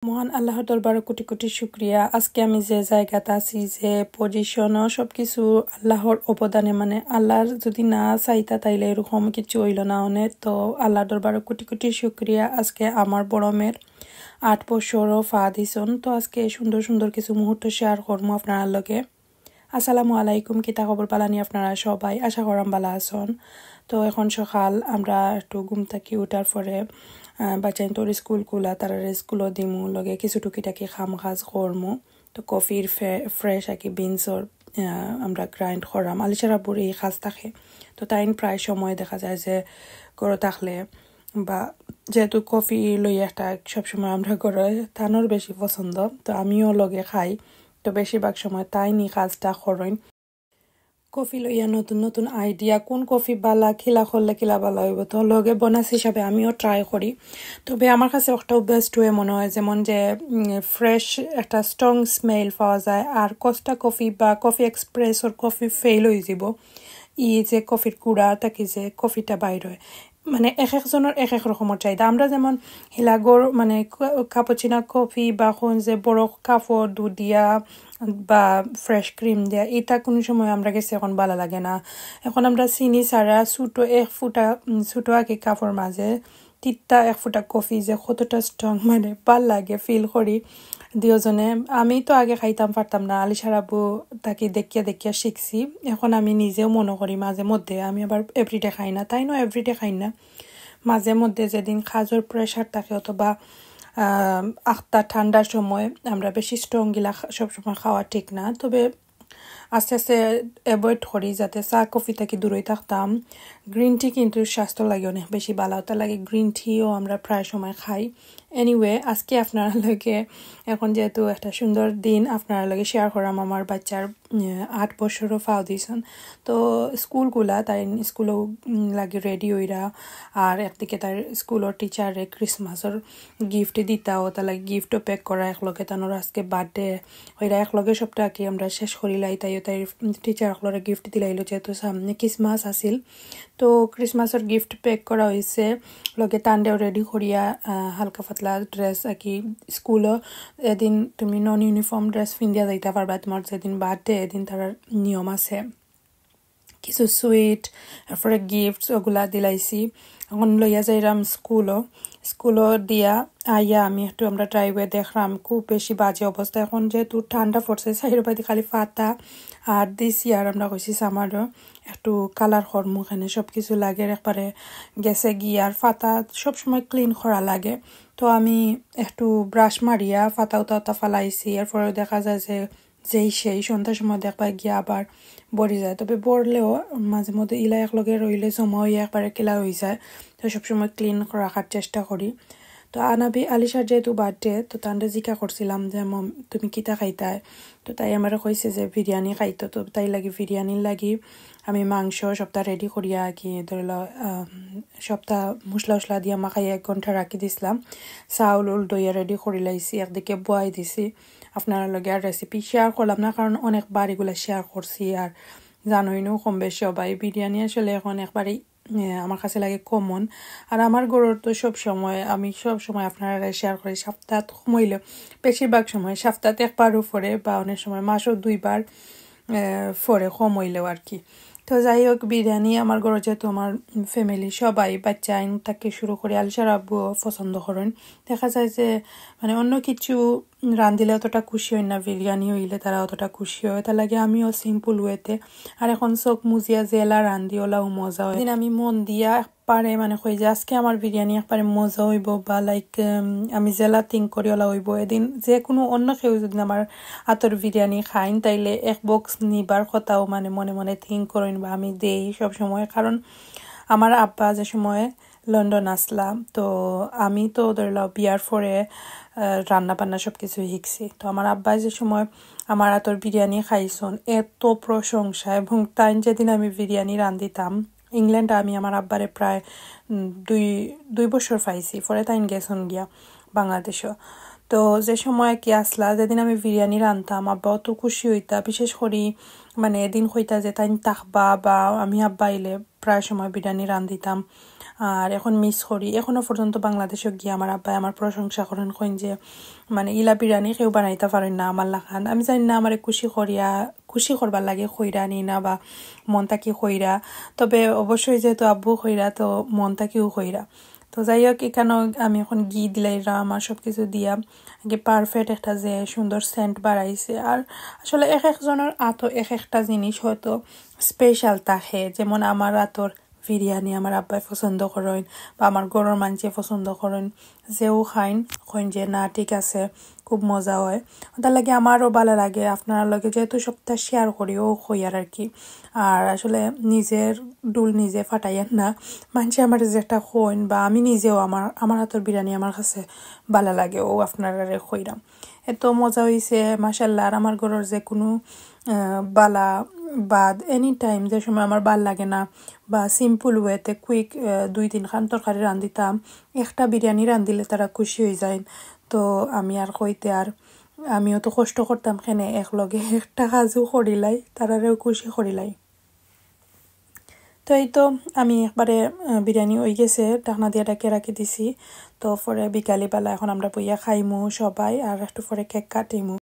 মহান আল্লাহর দরবারে কোটি কোটি শুকরিয়া। আজকে আমি যে জায়গাতে আছি, যে পজিশনও সবকিছু আল্লাহর অবদানে, মানে আল্লাহর যদি না চাইতা তাইলে এরকম কিছু হইল না অনেক। তো আল্লাহর দরবারে কোটি কোটি শুকরিয়া। আজকে আমার বড় মেয়ের 8 বছরও ফা দিছন। তো আজকে সুন্দর সুন্দর কিছু মুহূর্ত শেয়ার করবো আপনার লগে। আসসালামু আলাইকুম, কিতা খবর পালানি আপনারা সবাই, আশা করাম বালা আছেন। তো এখন সকাল আমরা একটু ঘুম থাকি উঠার পরে বাচ্চাইন তোর স্কুল কুলা তারা স্কুলও দিমু, লগে কিছু টুকিটাকি খাম কাজ করমু। তো কফির ফ্রেশ আর কি বিনসর আমরা গ্রাইন্ড করাম। আলিশার আব্বুর এই কাজ থাকে, তো তাইন প্রায় সময় দেখা যায় যে গড়ে থাকলে বা যেহেতু কফি লই একটা সবসময় আমরা গড়ে তানোর বেশি পছন্দ, তো আমিও লগে খাই। তো বেশিরভাগ সময় তাই নি কাজটা করেন। কফি লইয়া নতুন নতুন আইডিয়া, কোন কফি বালা খিলা করলে কিলা বালা হইব, তো লগে বোনাস হিসাবে আমিও ট্রাই করি। তবে আমার কাছে একটাও বেস্ট হয়ে মনে হয়, যেমন যে ফ্রেশ একটা স্ট্রং স্মেল পাওয়া যায়। আর কোস্টা কফি বা কফি এক্সপ্রেস ওর কফি ফেল হয়ে যাব যে কফির কুড়া থাকি যে কফিটা বাইর হয়, মানে এক একজনের এক এক রকমের চাহিদা। আমরা যেমন হিলাগর মানে কাপুচিনা কফি বা কোন যে বড় কাপড় দুধ দিয়া বা ফ্রেশ ক্রিম দিয়া, এটা কোনো সময় আমরা গেছি এখন ভালো লাগে না। এখন আমরা চিনি ছাড়া ছোটো এক ফুটা ছোটো আগে কাপড় মাঝে তিতা এক ফুটা কফি যে কতটা স্ট্রং, মানে ভাল লাগে ফিল করি দুজনে। আমি তো আগে খাইতাম পারতাম না, আলিশার আব্বু তাকে দেখিয়া দেখিয়া শিখছি। এখন আমি নিজেও মনে করি মাঝে মধ্যে, আমি আবার এভরিডে খাই না, তাই না এভরিডে খাই না, মাঝে মধ্যে যেদিন কাজের প্রেশার থাকে অথবা আখটা ঠান্ডার সময় আমরা বেশি স্ট্রং গিলা সবসময় খাওয়া ঠিক না। তবে আস্তে আস্তে অ্যাভয়েড করি যাতে চা কফি থেকে দূরেই থাকতাম। গ্রিন টি কিন্তু স্বাস্থ্য লাগে অনেক বেশি ভালোতা লাগে, গ্রিন টিও আমরা প্রায় সময় খাই। এনিওয়ে আজকে আপনারা লগে এখন যেহেতু একটা সুন্দর দিন আপনারা লগে শেয়ার করাম আমার বাচ্চার 8 বছরও ফাও দিয়েছেন। তো স্কুলগুলা তাই স্কুলও লাগে রেডি হইরা, আর একদিকে তার স্কুলের টিচারে ক্রিসমাসের গিফট দিতাও, তাহলে গিফটও প্যাক করা একলগে, তানোর আজকে বার্থডে হইরা একলগে সবটা কি আমরা শেষ করিলাই। তাই টিচার একলরে গিফট দিলাইলো যেহেতু সামনে ক্রিসমাস আসিল। তো ক্রিসমাসের গিফট প্যাক করা হয়েছে, লগে তান্ডেও রেডি করিয়া হালকা পাতলা ড্রেস আর কি। স্কুলও এদিন তুমি নন ইউনিফর্ম ড্রেস পিন্দিয়া যাইতে পারবা, তোমার যেদিন বার্থডে এদিন তার নিয়ম আছে। কিছু সুইট তারপরে গিফটস ওগুলা দিলাইছি। এখন লইয়া যাইরাম স্কুলও দিয়া আইয়া আমি একটু আমরা ড্রাইভে দেখলাম খুব বেশি বাজে অবস্থা। এখন যেহেতু ঠান্ডা পড়ছে সাইডের বাড়ি খালি ফাতা আর দিছি, আর আমরা কইছি আমারও একটু কালার কর্ম এখানে সব কিছু লাগে একবারে গেছে গিয়ে, আর ফাতা সবসময় ক্লিন করা লাগে। তো আমি একটু ব্রাশ মারিয়া ফাতা উতা ফালাইছি। এরপরে দেখা যায় যে সেই সন্ধ্যার সময় দেখবা গিয়া আবার বড়ি যায়। তবে বড়লেও মাঝে মধ্যে ইলা একলগে রইলে জমা হয়ে একবারে কিলা হয়ে যায়, তো সবসময় ক্লিন রাখার চেষ্টা করি। তো আলিশার যেহেতু বার্থডে, তো তান্ডে জিকা করছিলাম যে মম তুমি কিতা খাইতায়, তো তাই আমার কইছে যে বিরিয়ানি খাইতো। তো তাই লাগি বিরিয়ানির লাগি আমি মাংস সপ্তাহ রেডি করিয়া কি ধরিল সপ্তাহ মশলা দিয়া মাখাই 1 ঘন্টা রাখি দিছিলাম। চাউল দইয়া রেডি করি লাইছি, একদিকে বয়াই দিছি। আপনার লগে আর রেসিপি শেয়ার করলাম না, কারণ অনেকবার এগুলো শেয়ার করছি, আর জানোই নো কম বেশি সবাই বিরিয়ানি আসলে এখন একবারই আমার কাছে লাগে কমন। আর আমার ঘরের তো আমি সব সময় আপনারা শেয়ার করি সপ্তাহ কমাইলে বেশিরভাগ সময় সপ্তাহে একবার উপরে বা অনেক সময় মাসও 2 বার পরে কম হইলেও আর কি। তো যাই হোক বিরিয়ানি আমার ঘরে যেহেতু আমার ফ্যামিলি সবাই বাচ্চা আইন থেকে শুরু করে আলিশার আব্বুও পছন্দ করেন। দেখা যায় যে মানে অন্য কিছু রান্ধিলে অতটা খুশি হয় না, বিরিয়ানি হইলে তারা অতটা খুশি হয়, তার লাগে আমিও সিম্পল ওয়েতে। আর এখন চোখ মুজিয়া জেলা রান্ধি ওলাও মজা হয়। আমি মন দিয়া একবারে মানে কই যে আজকে আমার বিরিয়ানি একবারে মজা হইব বা লাইক আমি জেলা থিঙ্ক করি ওলা হইব। এদিন যে কোনো অন্য কেউ যদি আমার হাতের বিরিয়ানি খাইন তাইলে 1 বক্স নিবার কথাও মানে মনে মনে থিঙ্ক করেন বা আমি দেই সব সময়। কারণ আমার আব্বা যে সময় লন্ডন আসলাম, তো আমি তো ধরলাম বিয়ার পরে রান্না বান্না সব কিছু শিখছি। তো আমার আব্বা যে সময় আমার হাতের বিরিয়ানি খাইছন এত প্রশংসা, এবং তাই যেদিন আমি বিরিয়ানি রান্ধিতাম ইংল্যান্ডে, আমি আমার আব্বারে প্রায় 2 বছর পাইছি, পরে তাই গেছন গিয়া বাংলাদেশও। তো যে সময় কি আসলা যেদিন আমি বিরিয়ানি রান্তাম আব্বাও তো খুশি হইতা, বিশেষ করি মানে এদিন হইতা যে তাই তাকবা বা আমি আব্বা আইলে প্রায় সময় বিরিয়ানি রান্ধিতাম। আর এখন মিস করি এখনো পর্যন্ত বাংলাদেশে গিয়ে আমার আব্বাই আমার প্রশংসা করেন কইন যে মানে ইলা বিরিয়ানি কেউ বানাইতে পারেন না আমার লাখান আমি জানি না আমার খুশি করবার লাগে খইরা নি না বা মন থাকি খইরা তবে অবশ্যই যেহেতু আব্বু খইরা তো মন থাকিও খইরা তো যাই হোক এখানেও আমি এখন ঘি দিলাইরাম আর সব কিছু দিয়া আগে পারফেক্ট একটা যে সুন্দর সেন্ট বাড়াইছে আর আসলে এক একজনের আতো এক একটা জিনিস হয়তো স্পেশাল থাকে যেমন আমার আতর বিরিয়ানি আমার আব্বাই পছন্দ করেন বা আমার গরুর মাংস পছন্দ করেন যেও খাইন কইন যে না ঠিক আছে খুব মজা হয় তার লাগে আমারও ভালো লাগে আপনার লগে যেহেতু সবটা শেয়ার করিও হইয়ার আর কি আর আসলে নিজের ডুল নিজে ফাটাইয়েন না মানুষ আমার যে একটা খইন বা আমি নিজেও আমার হাতের বিরিয়ানি আমার কাছে ভালো লাগে ও আপনারা খইরাম এত মজা হয়েছে মাশাল্লাহ আর আমার ঘরের যে কোনো বালা বাদ এনি টাইম যে সময় আমার ভাল লাগে না বা সিম্পল ওয়েতে কুইক 2-3 খান তরকারি রান্ধিতাম একটা বিরিয়ানি রান্ধিলে তারা খুশি হয়ে যায় তো আমি আর কইতে আর আমিও তো কষ্ট করতাম খেনে একলগে একটা কাজও করিলাই তারারেও খুশি করিলাই তো এই তো আমি একবারে বিরিয়ানি হয়ে গেছে ঢাকনা দিয়ে ডাকে রাখি দিছি তো পরে বিকালবেলা এখন আমরা বইয়া খাইমু সবাই আর একটু পরে কেক কাটিমু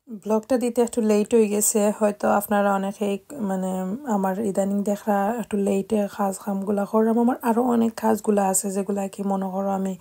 ব্লগটা দিতে একটু লেট হয়ে গেছে হয়তো আপনারা অনেকেই মানে আমার ইদানিং দেখা একটু লেটে কামগুলা করলাম আমার আরও অনেক কাজগুলা আছে যেগুলা কি মনে করো আমি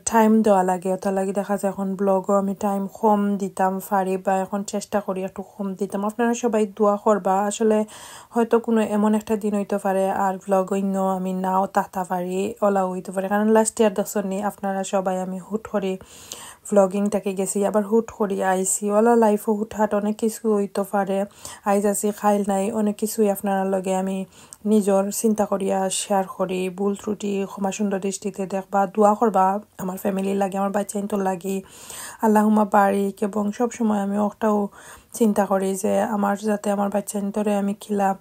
টাইম দেওয়া লাগে ওটা লাগে দেখা যায় এখন ব্লগও আমি টাইম কম দিতাম পারি বা এখন চেষ্টা করি একটু কম দিতাম আপনারা সবাই দোয়া করবা আসলে হয়তো কোনো এমন একটা দিন হইতে পারে আর ব্লগিংও আমি নাও তাতা পারি ওলাও হইতে পারে কারণ লাস্ট ইয়ার দেখছেন আপনারা সবাই আমি হুট করি ভ্লগিংটাকে গেছি আবার হুট করি আইসি ওলা লাইফও হুটহাট অনেক কিছু হইতে পারে আইজ আছি খাইল নাই অনেক কিছুই আপনার লগে আমি নিজর চিন্তা করিয়া শেয়ার করি ভুল ত্রুটি ক্ষমা সুন্দর দৃষ্টিতে দেখবা দোয়া করবা আমার ফ্যামিলির লাগে আমার বাচ্চাইন্তর লাগি আল্লাহুম্মা বারিক এবং সবসময় আমি ওটাও চিন্তা করি যে আমার যাতে আমার বাচ্চাইন্তরে আমি খিলা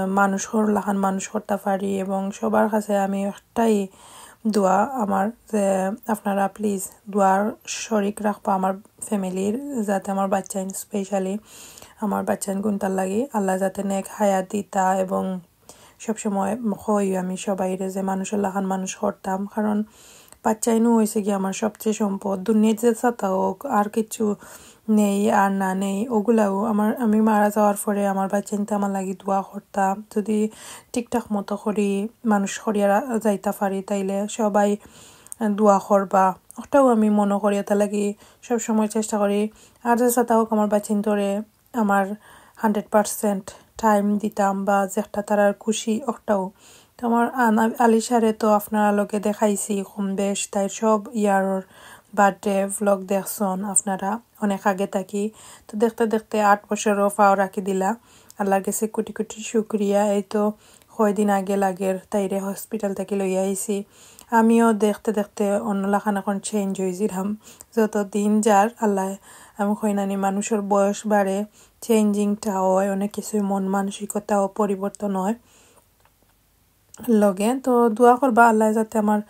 মানুষ লাখান মানুষ করতে পারি এবং সবার কাছে আমি একটাই দোয়া আমার যে আপনারা প্লিজ দোয়ার শরিক রাখবা আমার ফ্যামিলির যাতে আমার বাচ্চাইন স্পেশালি আমার বাচ্চাইন গুনতার লাগি আল্লাহ যাতে নেক হায়াত দিতা এবং সবসময় হই আমি সবাইরে যে মানুষের লাখান মানুষ করতাম কারণ বাচ্চাইনও হয়েছে কি আমার সবচেয়ে সম্পদ দুনিয়ার যে সাথা হোক আর কিছু নেই আর না নেই ওগুলাও আমি মারা যাওয়ার পরে আমার বাচ্চাইনতে আমার লাগি দোয়া করতাম যদি ঠিকঠাক মতো করি মানুষ করিয়া যাইতা পারি তাইলে সবাই দোয়া করবা ওটাও আমি মনে করি এটা লাগি সবসময় চেষ্টা করি আর যে সাথা হোক আমার বাচ্চাইন্তরে আমার 100% টাইম দিতাম বা যেটা তারার খুশি ওটাও তো আমার আলিশারে তো আপনারা লোকে দেখাইছি কম বেশ তাই সব ইয়ার বার্থডে ভ্লগ দেখছন আপনারা অনেক আগে থাকি তো দেখতে দেখতে 8 বছরও পাও রাখি দিলা আল্লাহর কাছে কোটি কোটি শুকরিয়া এই তো কয়দিন আগে লাগের তাইরে হসপিটাল থেকে লই আইছি আমিও দেখতে দেখতে অন্য লাখান এখন চেঞ্জ হয়েছিলাম যত দিন যার আল্লাহ আমি কইনানি মানুষের বয়স বাড়ে চেঞ্জিংটা হয় অনেক কিছুই মন মানসিকতাও পরিবর্তন হয় লগে তো দোয়া করবা আল্লাহ যাতে আমার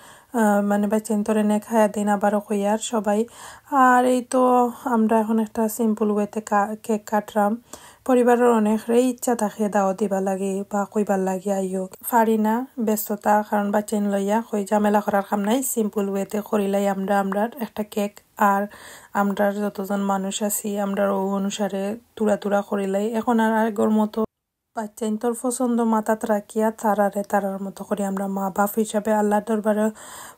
মানে বাচ্চাইন্তরে নেক হায়াত দিন আবারও কইয়ার সবাই আর এই তো আমরা এখন একটা সিম্পল ওয়েতে কেক কাটলাম পরিবারের অনেকই ইচ্ছা থাকে দাওয়াত দিবা লাগে বা কইবার লাগে আইও পারি না ব্যস্ততা কারণ বাচ্চাইন লইয়া কই ঝামেলা করার কাম নাই সিম্পল ওয়েতে করিলাই আমরা একটা কেক আর আমরা যতজন মানুষ আছি আমরা ও অনুসারে তুরা করিলাই এখন আর আগের মতো বাচ্চাইন্তর পছন্দ মাথাত রাখিয়া তারার মতো করে আমরা মা বাপ হিসাবে আল্লাহর দরবারে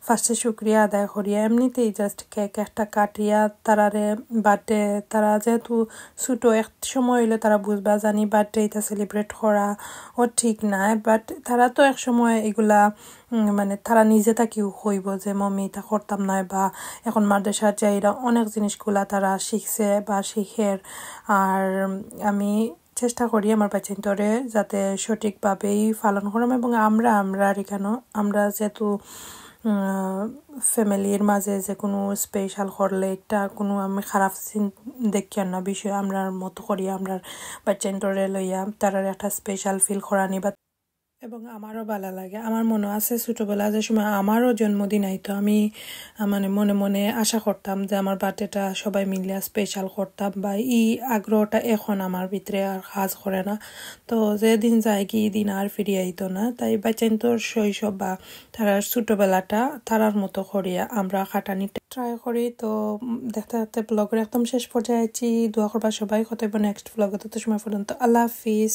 ফার্স্টে শুকরিয়া আদায় করিয়া এমনিতেই জাস্ট কেক একটা কাটিয়া তারারে বার্থডে তারা যেহেতু ছোটো এক সময় হইলে তারা বুঝবা জানি বার্থডে এটা সেলিব্রেট করা ও ঠিক নাই বাট তারা তো এক সময় এগুলা মানে তারা নিজে থাকিও হইব যে মম্মি এটা করতাম না বা এখন মাদ্রাসার যাইরা অনেক জিনিসগুলা তারা শিখছে বা শিখের আর আমি চেষ্টা করি আমার বাচ্চাইন্তরে যাতে সঠিকভাবেই পালন করাম এবং আমরা এখানে আমরা যেহেতু ফ্যামিলির মাঝে যে কোনো স্পেশাল করলে এটা কোনো আমি খারাপ দেখি না বিষয় আমরার মতো করি আমরা বাচ্চাইন্তরে লইয়া তারা একটা স্পেশাল ফিল করানি বা এবং আমারও ভালো লাগে। আমার মনে আছে ছোটবেলা যে সময় আমারও জন্মদিন আইতো, আমি মানে মনে মনে আশা করতাম যে আমার বার্থডেটা সবাই মিলে স্পেশাল করতাম, বা এই আগ্রহটা এখন আমার ভিতরে আর কাজ করে না। তো যেদিন যায় কি দিন আর ফিরে আইতো না, তাই বাচ্চান তোর শৈশব বা তারার ছোটবেলাটা তারার মতো করিয়া আমরা কাটানি ট্রাই করি। তো দেখতে দেখতে ব্লগের একদম শেষ পর্যায়ে আছি। দোয়া করবা সবাই, কত নেক্সট ব্লগে, তত সময় পর্যন্ত আল্লাহ হাফিজ।